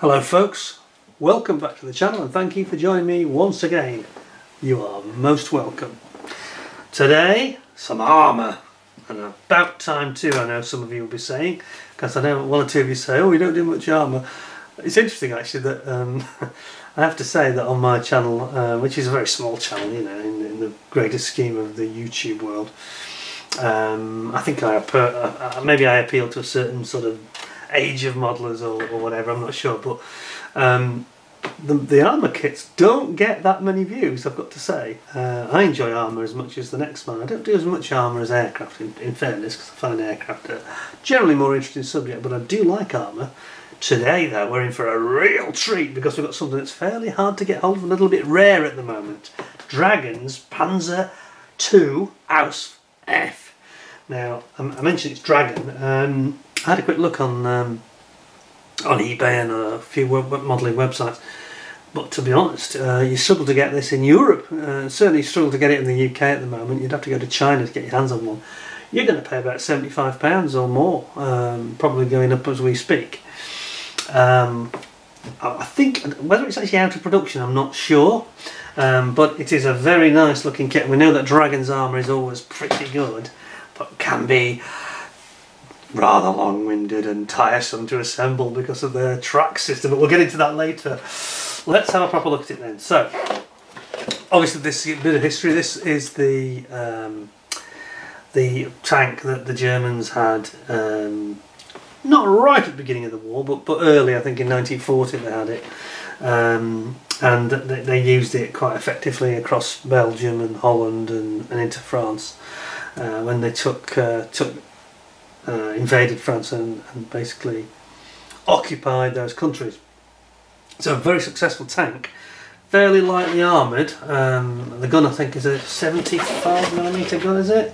Hello folks, welcome back to the channel and thank you for joining me once again. You are most welcome. Today, some armour, and about time too, I know some of you will be saying, because I know one or two of you say, oh, we don't do much armour. It's interesting actually that I have to say that on my channel, which is a very small channel, you know, in the greater scheme of the YouTube world, I think maybe I appeal to a certain sort of age of modelers or whatever, I'm not sure, but the armour kits don't get that many views, I've got to say. I enjoy armour as much as the next man. I don't do as much armour as aircraft, in fairness, because I find aircraft a generally more interesting subject, but I do like armour. Today though, we're in for a real treat because we've got something that's fairly hard to get hold of, a little bit rare at the moment. Dragon's Panzer.II Ausf. Now, I mentioned it's Dragon. I had a quick look on eBay and a few modelling websites, but to be honest, you struggle to get this in Europe. Certainly struggle to get it in the UK at the moment. You'd have to go to China to get your hands on one. You're going to pay about £75 or more, probably going up as we speak. I think whether it's actually out of production, I'm not sure, but it is a very nice looking kit. We know that Dragon's armour is always pretty good, but can be rather long-winded and tiresome to assemble because of their track system, but we'll get into that later. Let's have a proper look at it then. So, obviously this is a bit of history. This is the tank that the Germans had, not right at the beginning of the war, but early, I think in 1940 they had it, and they used it quite effectively across Belgium and Holland and into France when they invaded France and basically occupied those countries. So a very successful tank, fairly lightly armoured. The gun I think is a 75mm gun, is it?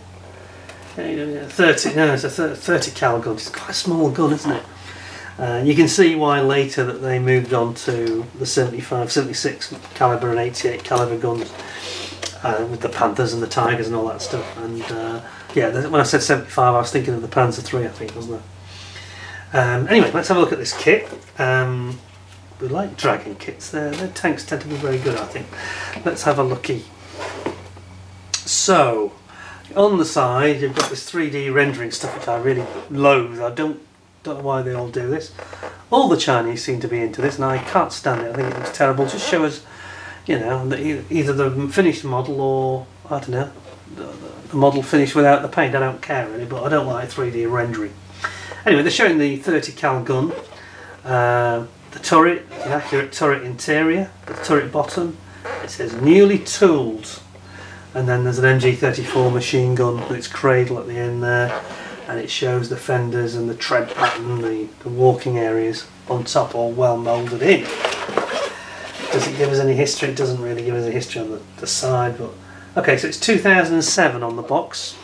30. No, it's a 30 cal gun. It's quite a small gun, isn't it? You can see why later that they moved on to the 75, 76 caliber and 88 caliber guns with the Panthers and the Tigers and all that stuff. And yeah, when I said 75, I was thinking of the Panzer.III, I think, wasn't I? Anyway, let's have a look at this kit. We like Dragon kits. Their tanks tend to be very good, I think. Let's have a looky. So, on the side, you've got this 3D rendering stuff, which I really loathe. I don't know why they all do this. All the Chinese seem to be into this, and I can't stand it. I think it looks terrible. Just show us, you know, either the finished model or, I don't know, the model finished without the paint. I don't care really, but I don't like 3D rendering. Anyway, they're showing the 30 cal gun, the turret, the accurate turret interior, the turret bottom. It says newly tooled, and then there's an MG34 machine gun with its cradle at the end there, and it shows the fenders and the tread pattern, the walking areas on top, all well moulded in. Does it give us any history? It doesn't really give us a history on the side, but okay, so it's 2007 on the box,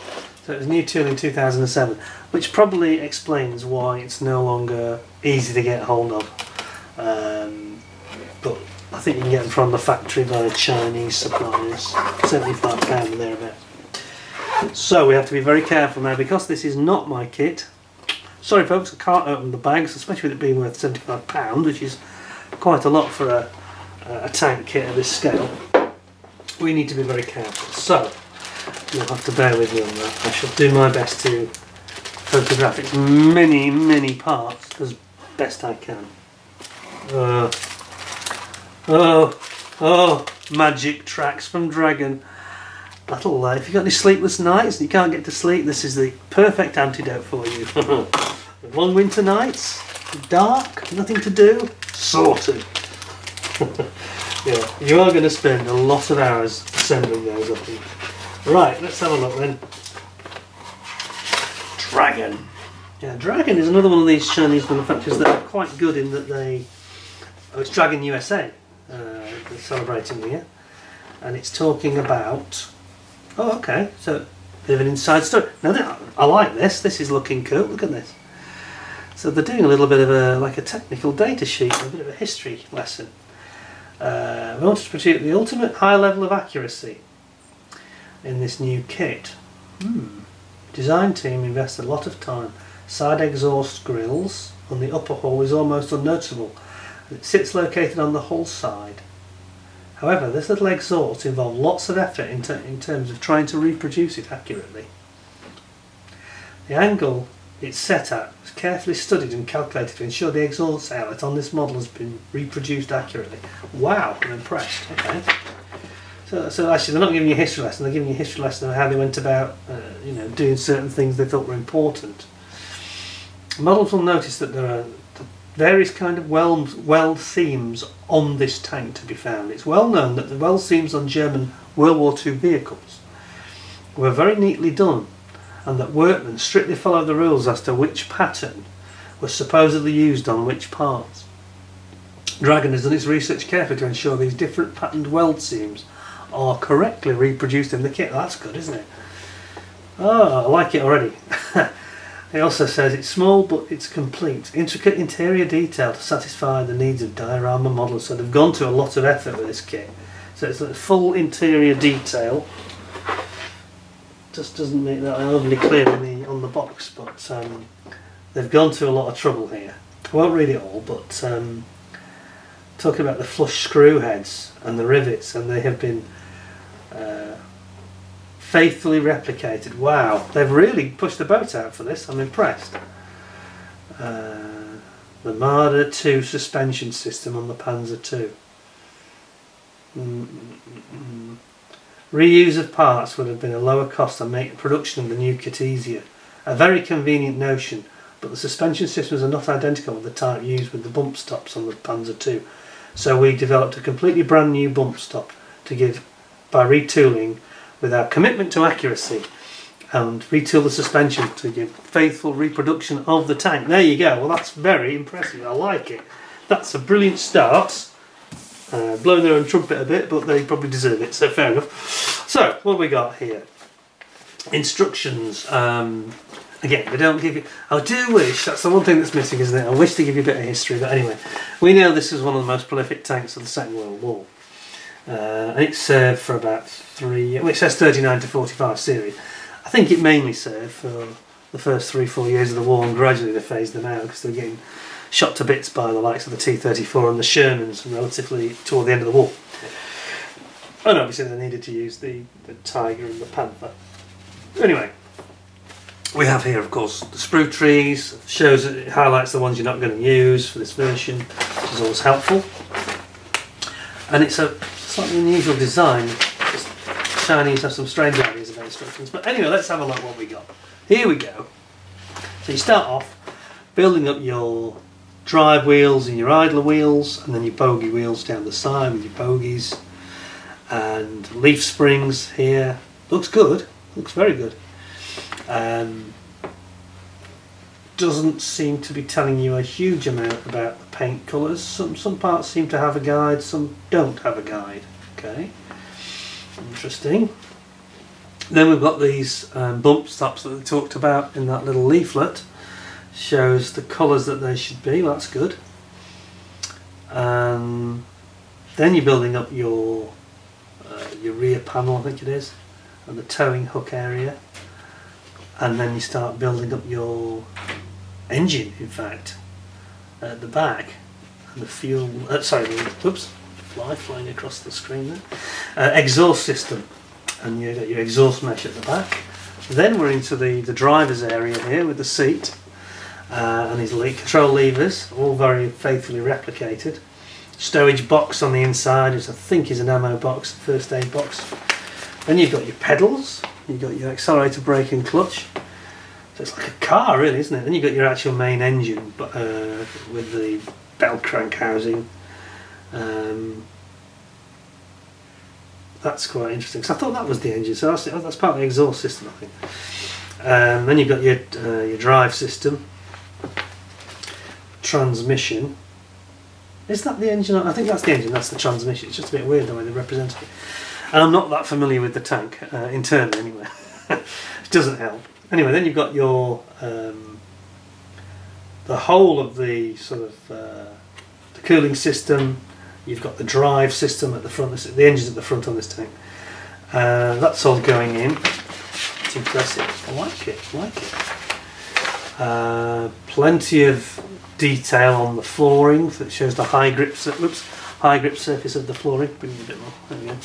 so it was new tool in 2007, which probably explains why it's no longer easy to get hold of, but I think you can get them from the factory by Chinese suppliers, £75 or thereabouts. So we have to be very careful now, because this is not my kit. Sorry folks, I can't open the bags, especially with it being worth £75, which is quite a lot for a tank kit of this scale. We need to be very careful, so you'll have to bear with me on that. I shall do my best to photograph its many parts as best I can. Oh, magic tracks from Dragon. That'll, if you've got any sleepless nights and you can't get to sleep, this is the perfect antidote for you. Long winter nights, dark, nothing to do, sorted. Yeah, you are going to spend a lot of hours assembling those, I think. Right, let's have a look then. Dragon. Yeah, Dragon is another one of these Chinese manufacturers that are quite good in that they... Oh, it's Dragon USA they're celebrating here. And it's talking about... Oh, okay, so a bit of an inside story. Now, I like this. This is looking cool. Look at this. So they're doing a little bit of like a technical data sheet, a bit of a history lesson. We wanted to produce the ultimate high level of accuracy in this new kit. Design team invested a lot of time. Side exhaust grills on the upper hull is almost unnoticeable, It sits located on the hull side. However, this little exhaust involved lots of effort in terms of trying to reproduce it accurately. The angle it's set at was carefully studied and calculated to ensure the exhaust outlet on this model has been reproduced accurately. Wow, I'm impressed. Okay. So actually, they're not giving you a history lesson. They're giving you a history lesson of how they went about, doing certain things they thought were important. Models will notice that there are various kind of weld seams on this tank to be found. It's well known that the weld seams on German World War II vehicles were very neatly done, and that workmen strictly followed the rules as to which pattern was supposedly used on which parts. Dragon has done its research carefully to ensure these different patterned weld seams are correctly reproduced in the kit. That's good, isn't it? Oh, I like it already. It also says it's small but it's complete. Intricate interior detail to satisfy the needs of diorama modelers. So they've gone to a lot of effort with this kit. So it's a full interior detail. Just doesn't make that overly clear on the box, but they've gone to a lot of trouble here. I won't read it all, but talking about the flush screw heads and the rivets, and they have been faithfully replicated. Wow, they've really pushed the boat out for this. I'm impressed. The Marder II suspension system on the Panzer II. Reuse of parts would have been a lower cost and make the production of the new kit easier. A very convenient notion, but the suspension systems are not identical with the type used with the bump stops on the Panzer II. So we developed a completely brand new bump stop to give, by retooling, with our commitment to accuracy, and retool the suspension to give faithful reproduction of the tank. There you go. Well, that's very impressive. I like it. That's a brilliant start. Blowing their own trumpet a bit, but they probably deserve it, so fair enough. So, what have we got here? Instructions. Again, they don't give you... I do wish, that's the one thing that's missing, isn't it? I wish to give you a bit of history, but anyway. We know this is one of the most prolific tanks of the Second World War. And it served for about 3 years. Well, it says 39 to 45 series. I think it mainly served for the first 3-4 years of the war, and gradually they phased them out because they were getting shot to bits by the likes of the T-34 and the Shermans relatively toward the end of the war. And obviously they needed to use the Tiger and the Panther. Anyway, we have here, of course, the sprue trees. It highlights the ones you're not going to use for this version, which is always helpful. And it's a slightly unusual design. The Chinese have some strange ideas about instructions. But anyway, let's have a look at what we got. Here we go. So you start off building up your drive wheels and your idler wheels, and then your bogey wheels down the side with your bogies, and leaf springs here. Looks good. Looks very good. Doesn't seem to be telling you a huge amount about the paint colours. Some parts seem to have a guide, some don't have a guide. Okay, interesting. Then we've got these bump stops that we talked about in that little leaflet. Shows the colours that they should be. Well, that's good. Then you're building up your rear panel, I think it is, and the towing hook area, and then you start building up your engine, in fact, at the back, and the fuel. Oops, flying across the screen there. Exhaust system, and you've got your exhaust mesh at the back. Then we're into the driver's area here with the seat. And these control levers, all very faithfully replicated. Stowage box on the inside, which I think is an ammo box, first aid box. Then you've got your pedals, you've got your accelerator, brake and clutch. So it's like a car really, isn't it? Then you've got your actual main engine with the bell crank housing. That's quite interesting, because I thought that was the engine, so that's part of the exhaust system, I think. Then you've got your drive system. Transmission. Is that the engine? I think that's the engine, that's the transmission. It's just a bit weird the way they represent it. And I'm not that familiar with the tank, internally anyway. It doesn't help. Anyway, then you've got your the whole of the sort of the cooling system. You've got the drive system at the front, the engine's at the front on this tank. That's all going in. It's impressive. I like it, I like it. Plenty of detail on the flooring that shows the high grip surface of the flooring. Bring it a bit more. There we go.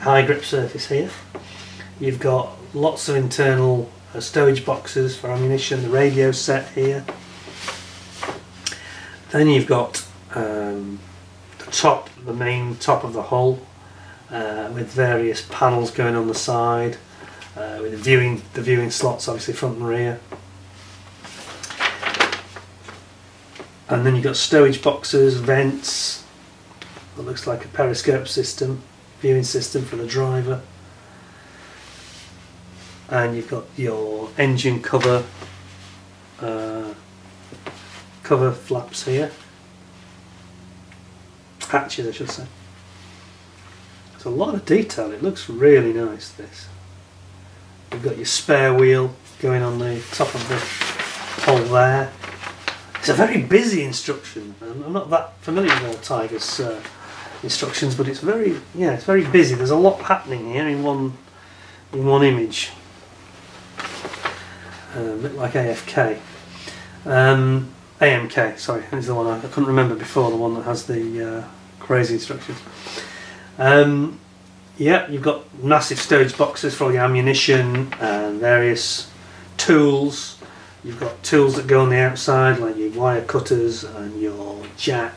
High grip surface here. You've got lots of internal stowage boxes for ammunition. The radio set here. Then you've got the main top of the hull with various panels going on the side, with the viewing slots, obviously front and rear. And then you've got stowage boxes, vents. That looks like a periscope system, viewing system for the driver. And you've got your engine cover flaps here. Hatches, I should say. There's a lot of detail. It looks really nice, this. You've got your spare wheel going on the top of the hull there. It's a very busy instruction. I'm not that familiar with all Tiger's instructions, but it's very busy. There's a lot happening here in one image. A bit like AFK. AMK, sorry, is the one I couldn't remember before, the one that has the crazy instructions. Yeah, you've got massive stowage boxes for all your ammunition and various tools. You've got tools that go on the outside, like your wire cutters and your jack,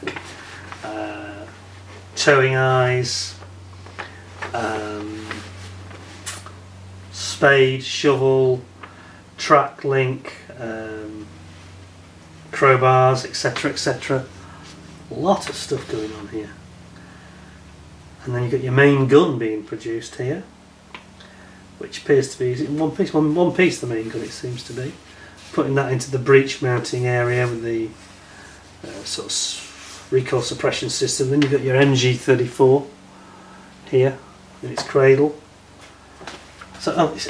towing eyes, spade, shovel, track link, crowbars, etc, etc. A lot of stuff going on here. And then you've got your main gun being produced here, which appears to be, is it in one piece the main gun, it seems to be. Putting that into the breech mounting area with the sort of recoil suppression system. Then you've got your MG34 here in its cradle. So it's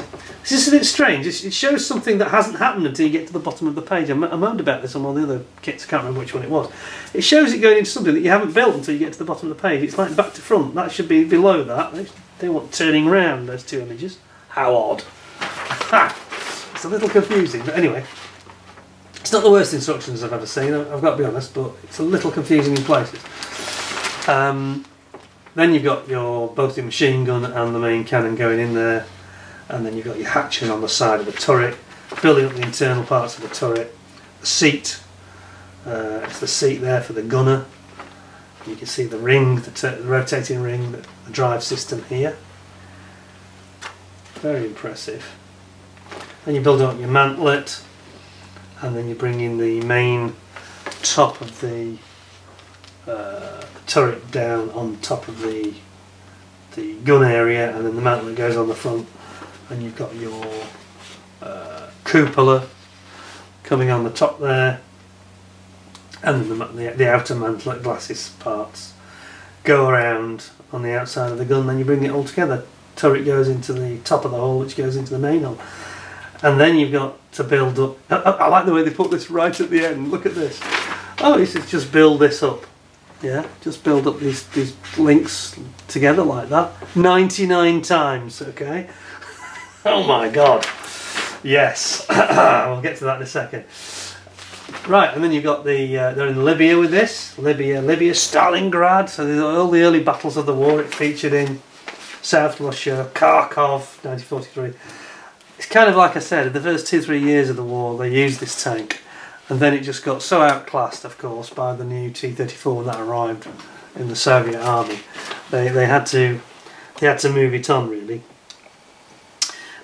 just a bit strange. It shows something that hasn't happened until you get to the bottom of the page. I moaned about this on one of the other kits, I can't remember which one it was. It shows it going into something that you haven't built until you get to the bottom of the page. It's like back to front. That should be below that. They want turning round, those two images. How odd. It's a little confusing, but anyway. It's not the worst instructions I've ever seen, I've got to be honest, but it's a little confusing in places. Then you've got both your machine gun and the main cannon going in there. And then you've got your hatches on the side of the turret, building up the internal parts of the turret. The seat, it's the seat there for the gunner. You can see the ring, the rotating ring, the drive system here. Very impressive. Then you build up your mantlet, and then you bring in the main top of the turret down on top of the gun area, and then the mantlet goes on the front. And you've got your cupola coming on the top there, and then the outer mantlet glasses parts go around on the outside of the gun. Then you bring it all together. Turret goes into the top of the hull, which goes into the main hull, and then you've got to build up. I like the way they put this right at the end. Look at this. Oh, this is just build this up. Yeah, just build up these links together like that 99 times. Okay. Oh my god, yes. We'll get to that in a second. Right, and then you've got they're in Libya with this. Libya, Stalingrad, so there's all the early battles of the war. It featured in South Russia, Kharkov, 1943. It's kind of like I said, in the first 2-3 years of the war they used this tank, and then it just got so outclassed, of course, by the new T-34 when that arrived in the Soviet army. They had to move it on, really,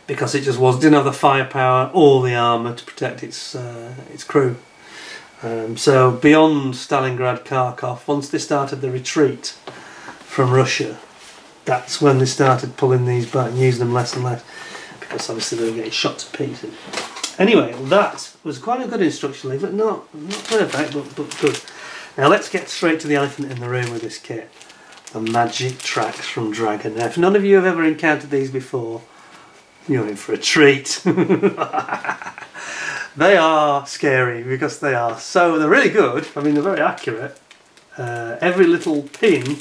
because it just didn't have the firepower or the armour to protect its crew. So beyond Stalingrad, Kharkov, once they started the retreat from Russia, that's when they started pulling these back and using them less and less, because obviously they were getting shot to pieces. Anyway, that was quite a good instruction leaflet, not perfect, but good. Now let's get straight to the elephant in the room with this kit. The magic tracks from Dragon. Now if none of you have ever encountered these before, you're in for a treat. They are scary because they're really good. I mean, they're very accurate. Every little pin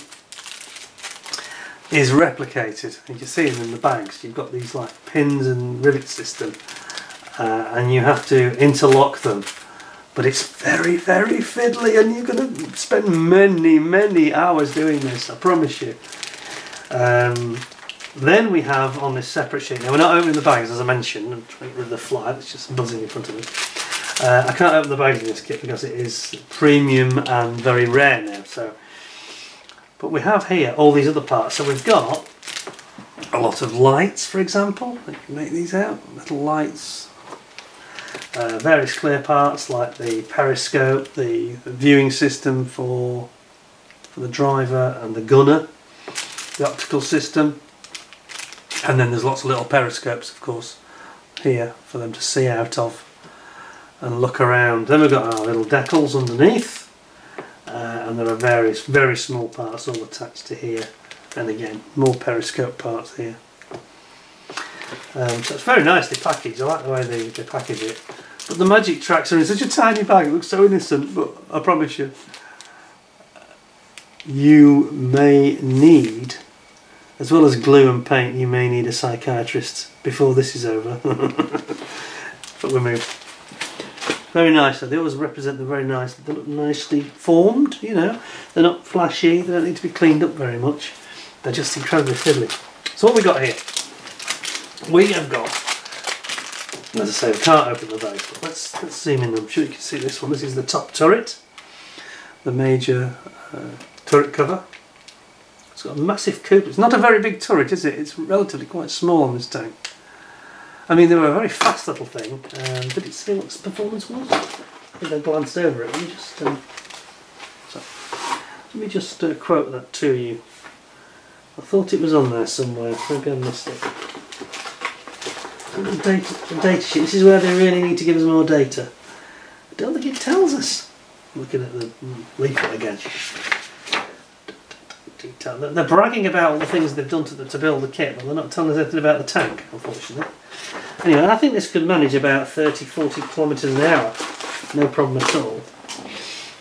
is replicated. You can see them in the bags. You've got these like pins and rivet system, and you have to interlock them but it's very, very fiddly, and you're going to spend many, many hours doing this, I promise you. Then we have on this separate sheet, now we're not opening the bags as I mentioned, I'm trying to get rid of the fly that's just buzzing in front of me. I can't open the bags in this kit because it is premium and very rare now. But we have here all these other parts. So we've got a lot of lights, for example. You can make these out, little lights. Various clear parts like the periscope, the viewing system for the driver and the gunner, the optical system. And then there's lots of little periscopes, of course, here for them to see out of and look around. Then we've got our little decals underneath, and there are various very small parts all attached to here, and again more periscope parts here. So it's very nicely packaged. I like the way they package it. But the magic tracks are in such a tiny bag. It looks so innocent, but I promise you, you may need, as well as glue and paint, you may need a psychiatrist before this is over. But we move. Very nice. They always represent them very nicely. They look nicely formed, you know. They're not flashy. They don't need to be cleaned up very much. They're just incredibly fiddly. So what we got here? We have got, as I say, we can't open the bag, but let's zoom in. I'm sure you can see this one. This is the top turret, the major turret cover. It's got a massive coupe. It's not a very big turret, is it? It's relatively quite small on this tank. I mean, they were a very fast little thing. Did it say what its performance was? I think I glanced over it. Let me just quote that to you. I thought it was on there somewhere. Maybe I missed it. The data sheet. This is where they really need to give us more data. I don't think it tells us. Looking at the leaflet again. They're bragging about all the things they've done to build the kit, but they're not telling us anything about the tank, unfortunately. Anyway, I think this could manage about 30-40 kilometres an hour, no problem at all.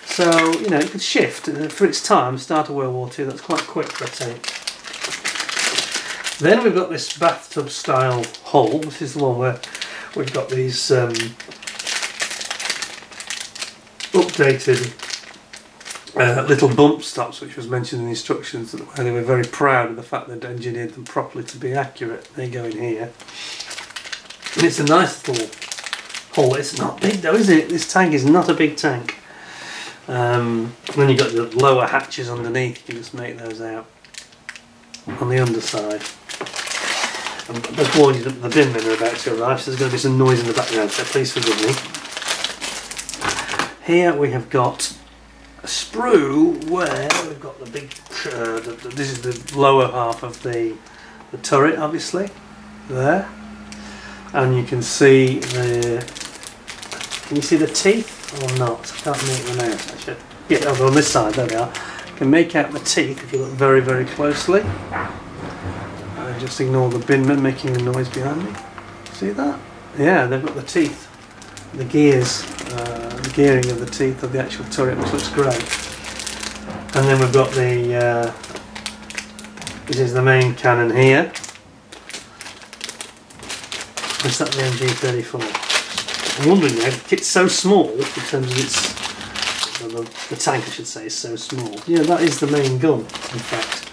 So, you know, it could shift for its time, start of World War II, that's quite quick for a tank. Then we've got this bathtub style hull. This is the one where we've got these updated little bump stops, which was mentioned in the instructions, where they were very proud of the fact they'd engineered them properly to be accurate. They go in here. And it's a nice little hull. It's not big though, is it? This tank is not a big tank. And then you've got the lower hatches underneath. You can just make those out on the underside. And I've warned you that the bin men are about to arrive, so there's going to be some noise in the background, so please forgive me. Here we have got a sprue where we've got the big, this is the lower half of the turret, obviously, there. And you can see can you see the teeth or not? I can't make them out actually. Yeah, over on this side, there they are. You can make out the teeth if you look very, very closely. Just ignore the binman making a noise behind me. See that? Yeah, they've got the teeth, the gears, the gearing of the teeth of the actual turret, which looks great. And then we've got the, this is the main cannon here. Is that the MG34? I'm wondering now, the kit's so small in terms of its, the tank I should say is so small. Yeah, that is the main gun, in fact.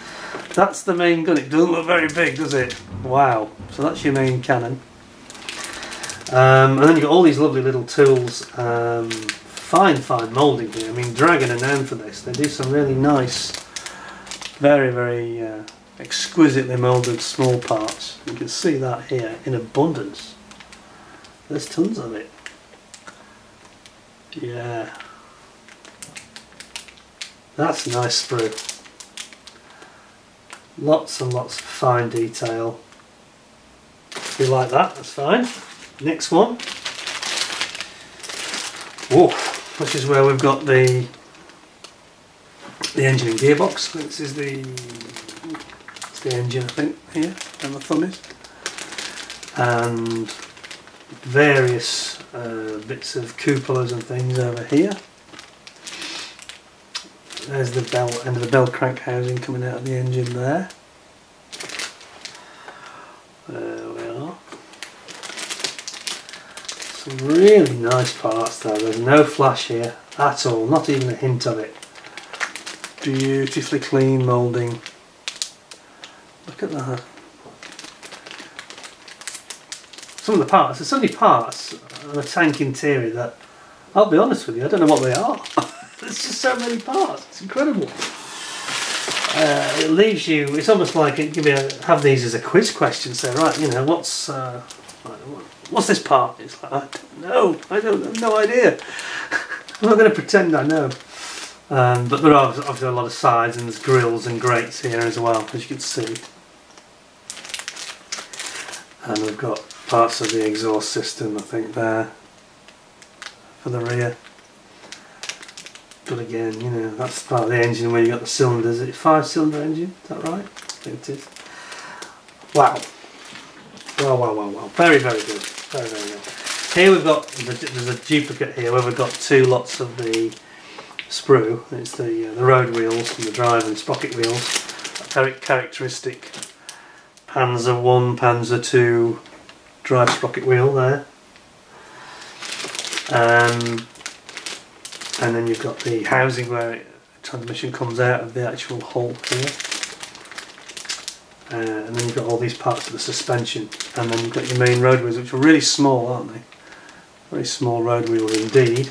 That's the main gun. It doesn't look very big, does it? Wow. So that's your main cannon. And then you've got all these lovely little tools. Fine moulding here. I mean, Dragon are known for this. They do some really nice, very, very exquisitely moulded small parts. You can see that here in abundance. There's tons of it. Yeah. That's a nice sprue. Lots and lots of fine detail. If you like that, that's fine. Next one. Whoa, which is where we've got the engine and gearbox. This is the engine, I think, here, where my thumb is. And various bits of cupolas and things over here. There's the end of the bell crank housing coming out of the engine there. There we are. Some really nice parts though. There's no flash here at all, not even a hint of it. Beautifully clean moulding. Look at that. Some of the parts, there's so many parts of a tank interior that, I'll be honest with you, I don't know what they are. There's just so many parts, it's incredible. It leaves you, it's almost like it, have these as a quiz question, say, right, you know, what's this part? It's like, I have no idea. I'm not going to pretend I know. But there are obviously a lot of sides, and there's grills and grates here as well, as you can see. And we've got parts of the exhaust system, I think, there for the rear. But again, you know, that's part of the engine where you got the cylinders. It's a 5-cylinder engine, is that right? I think it is. Wow. Wow. Very, very good. Very, very good. Here we've got, there's a duplicate here where we've got two lots of the sprue. It's the road wheels and the drive and sprocket wheels. Very characteristic Panzer I, Panzer II drive sprocket wheel there. And then you've got the housing where the transmission comes out of the actual hull here. And then you've got all these parts of the suspension. And then you've got your main road wheels, which are really small, aren't they? Very small road wheels indeed.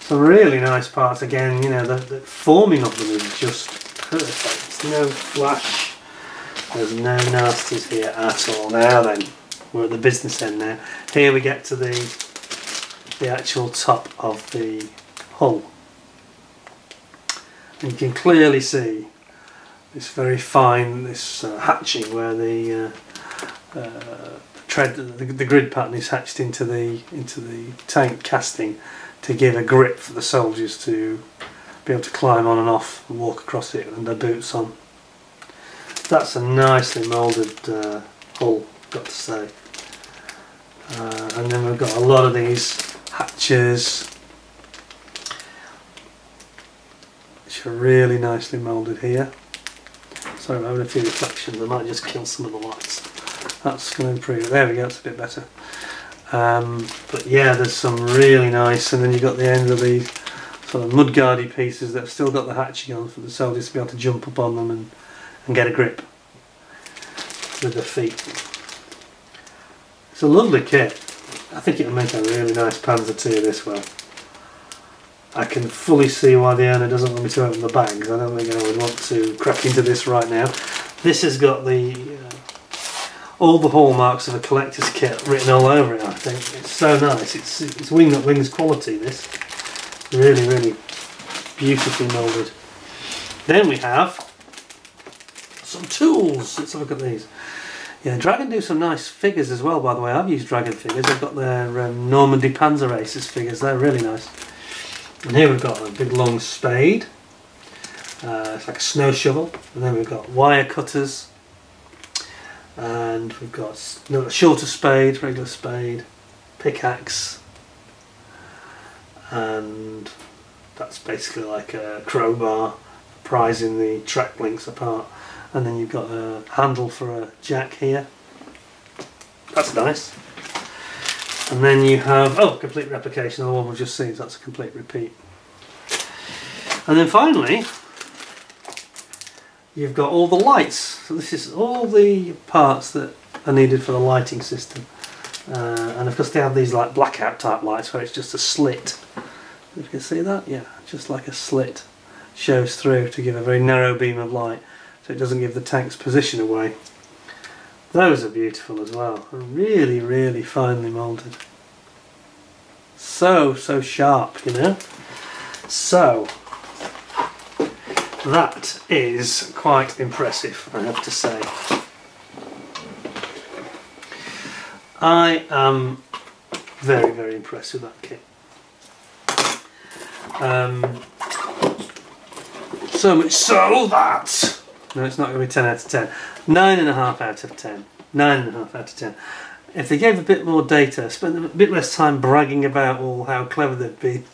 Some really nice parts. Again, you know, the forming of them is just perfect. There's no flash. There's no nasties here at all. Now then, we're at the business end now. Here we get to the actual top of the hull. And you can clearly see this very fine, this hatching where the the grid pattern is hatched into the tank casting to give a grip for the soldiers to be able to climb on and off and walk across it with their boots on. That's a nicely moulded hull, got to say. And then we've got a lot of these hatches which are really nicely moulded here. Sorry, I'm having a few reflections, I might just kill some of the lights. That's going to improve. There we go, it's a bit better. But yeah, there's some really nice, and then you've got the end of these sort of mudguardy pieces that have still got the hatching on for the soldiers to be able to jump up on them and get a grip with their feet. It's a lovely kit. I think it'll make a really nice Panzer II this way. I can fully see why the owner doesn't want me to open the bags. I don't think I would want to crack into this right now. This has got the all the hallmarks of a collector's kit written all over it. I think it's so nice. It's wing that wings quality. This really, really beautifully moulded. Then we have some tools. Let's have a look at these. Yeah, Dragon do some nice figures as well, by the way. I've used Dragon figures. I've got their Normandy Panzer Aces figures. They're really nice. And here we've got a big long spade. It's like a snow shovel. And then we've got wire cutters. And we've got a shorter spade, regular spade, pickaxe. And that's basically like a crowbar, prizing the track links apart. And then you've got a handle for a jack here. That's nice. And then you have, oh, complete replication of the one we've just seen, so that's a complete repeat. And then finally, you've got all the lights. So this is all the parts that are needed for the lighting system. And of course they have these like blackout type lights where it's just a slit. If you can see that, yeah, just like a slit shows through to give a very narrow beam of light, so it doesn't give the tank's position away. Those are beautiful as well. Really, really finely moulded. So sharp, you know. So that is quite impressive, I have to say. I am very, very impressed with that kit. So much so that, no, it's not going to be 10 out of 10. 9.5 out of 10. 9.5 out of 10. If they gave a bit more data, spent a bit less time bragging about how clever they've been.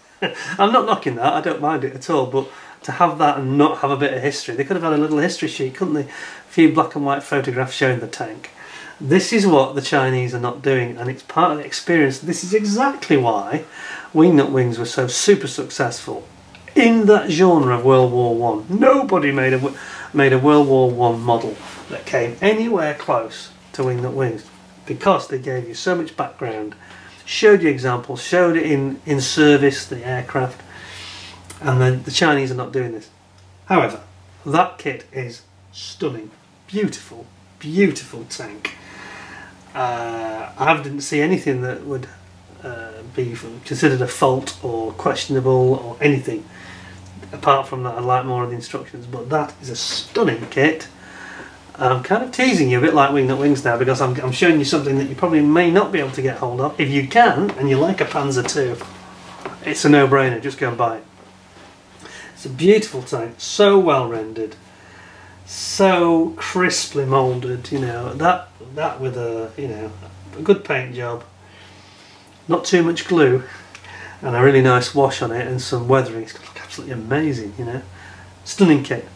I'm not knocking that, I don't mind it at all, but to have that and not have a bit of history, they could have had a little history sheet, couldn't they? A few black and white photographs showing the tank. This is what the Chinese are not doing, and it's part of the experience. This is exactly why wingnut wings were so super successful in that genre of World War One. Nobody made a World War One model that came anywhere close to wingnut wings, because they gave you so much background, showed you examples, showed it in service, the aircraft, and then the Chinese are not doing this. However, that kit is stunning, beautiful, beautiful tank. I didn't see anything that would be considered a fault or questionable or anything. Apart from that, I like more of the instructions, but that is a stunning kit. I'm kind of teasing you a bit like wingnut wings now, because I'm showing you something that you probably may not be able to get hold of. If you can, and you like a Panzer.II, it's a no-brainer, just go and buy it. It's a beautiful tank, so well rendered, so crisply moulded, you know, that with a, you know, a good paint job, not too much glue, and a really nice wash on it and some weathering. It's going to look absolutely amazing, you know. Stunning kit.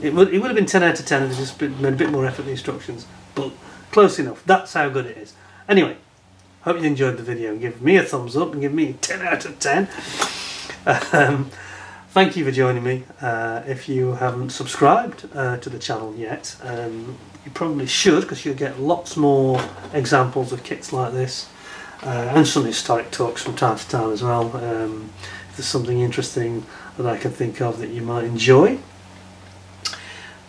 It would have been 10 out of 10 if it just made a bit more effort in the instructions, but close enough. That's how good it is. Anyway, hope you enjoyed the video. Give me a thumbs up and give me a 10 out of 10. Thank you for joining me. If you haven't subscribed to the channel yet, you probably should, because you'll get lots more examples of kits like this, and some historic talks from time to time as well. If there's something interesting that I can think of that you might enjoy,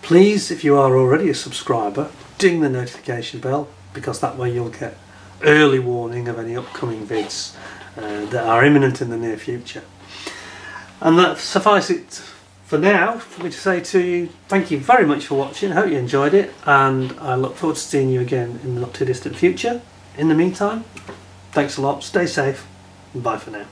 please, if you are already a subscriber, ding the notification bell, because that way you'll get early warning of any upcoming vids that are imminent in the near future. And that suffice it for now, for me to say to you, thank you very much for watching. I hope you enjoyed it, and I look forward to seeing you again in the not too distant future. In the meantime, thanks a lot, stay safe, and bye for now.